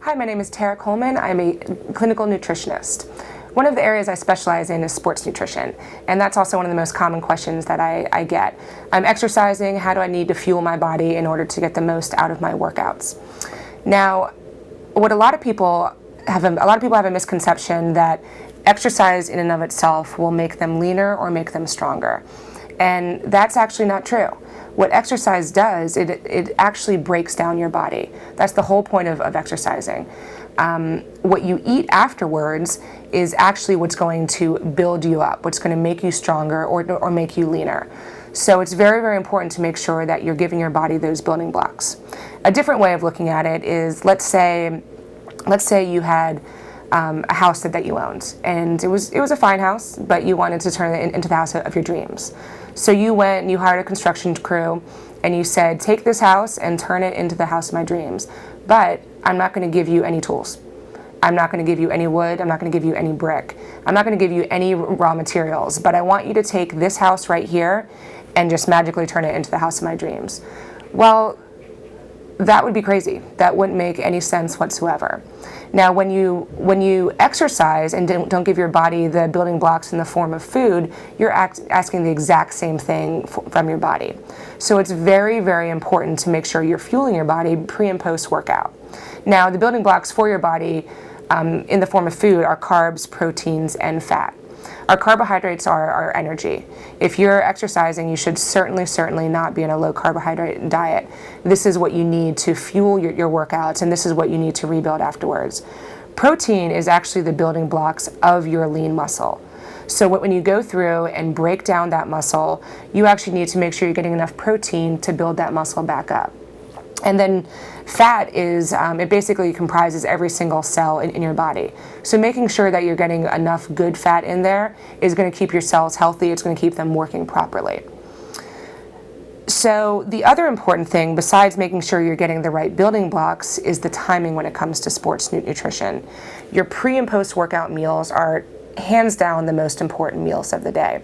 Hi, my name is Tara Coleman. I'm a clinical nutritionist. One of the areas I specialize in is sports nutrition, and that's also one of the most common questions that I get. I'm exercising, how do I need to fuel my body in order to get the most out of my workouts? Now, what a lot of people have a misconception that exercise in and of itself will make them leaner or make them stronger. And that's actually not true. What exercise does, it actually breaks down your body. That's the whole point of exercising. What you eat afterwards is actually what's going to build you up, what's going to make you stronger or make you leaner. So it's very, very important to make sure that you're giving your body those building blocks. A different way of looking at it is, let's say you had a house that you owned, and it was a fine house, but you wanted to turn it into the house of your dreams. So you went and you hired a construction crew, and you said, take this house and turn it into the house of my dreams, but I'm not going to give you any tools. I'm not going to give you any wood. I'm not going to give you any brick. I'm not going to give you any raw materials, but I want you to take this house right here and just magically turn it into the house of my dreams. Well, that would be crazy. That wouldn't make any sense whatsoever. Now, when you exercise and don't give your body the building blocks in the form of food, you're asking the exact same thing from your body. So it's very, very important to make sure you're fueling your body pre and post workout. Now, the building blocks for your body in the form of food are carbs, proteins, and fat. Our carbohydrates are our energy. If you're exercising, you should certainly not be in a low carbohydrate diet. This is what you need to fuel your workouts, and this is what you need to rebuild afterwards. Protein is actually the building blocks of your lean muscle. So when you go through and break down that muscle, you actually need to make sure you're getting enough protein to build that muscle back up. And then fat is, it basically comprises every single cell in your body. So making sure that you're getting enough good fat in there is going to keep your cells healthy. It's going to keep them working properly. So the other important thing, besides making sure you're getting the right building blocks, is the timing when it comes to sports nutrition. Your pre and post workout meals are hands down the most important meals of the day.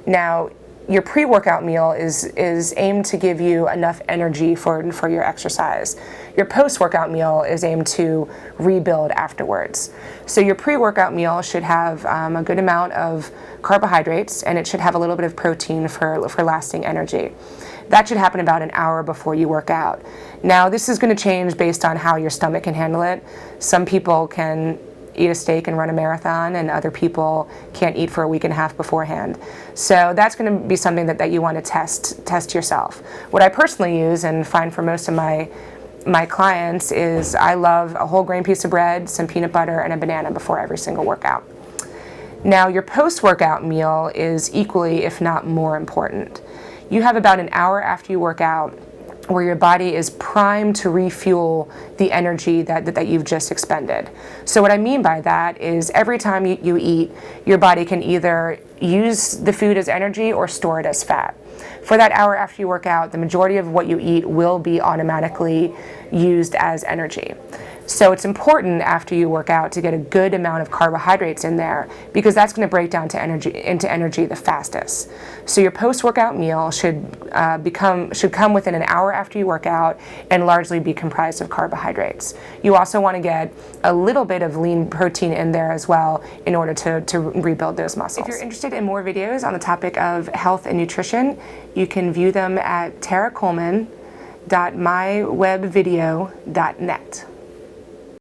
Now, your pre-workout meal is aimed to give you enough energy for your exercise. Your post-workout meal is aimed to rebuild afterwards. So your pre-workout meal should have a good amount of carbohydrates, and it should have a little bit of protein for lasting energy. That should happen about an hour before you work out. Now, this is going to change based on how your stomach can handle it. Some people can eat a steak and run a marathon, and other people can't eat for a week and a half beforehand. So that's going to be something that you want to test yourself. What I personally use and find for most of my clients is I love a whole grain piece of bread, some peanut butter, and a banana before every single workout. Now, your post-workout meal is equally, if not more important. You have about an hour after you work out where your body is primed to refuel the energy that you've just expended. So what I mean by that is every time you eat, your body can either use the food as energy or store it as fat. For that hour after you work out, the majority of what you eat will be automatically used as energy. So it's important after you work out to get a good amount of carbohydrates in there, because that's going to break down into energy the fastest. So your post-workout meal should come within an hour after you work out and largely be comprised of carbohydrates. You also want to get a little bit of lean protein in there as well in order to rebuild those muscles. If you're interested in more videos on the topic of health and nutrition, you can view them at taracoleman.mywebvideo.net.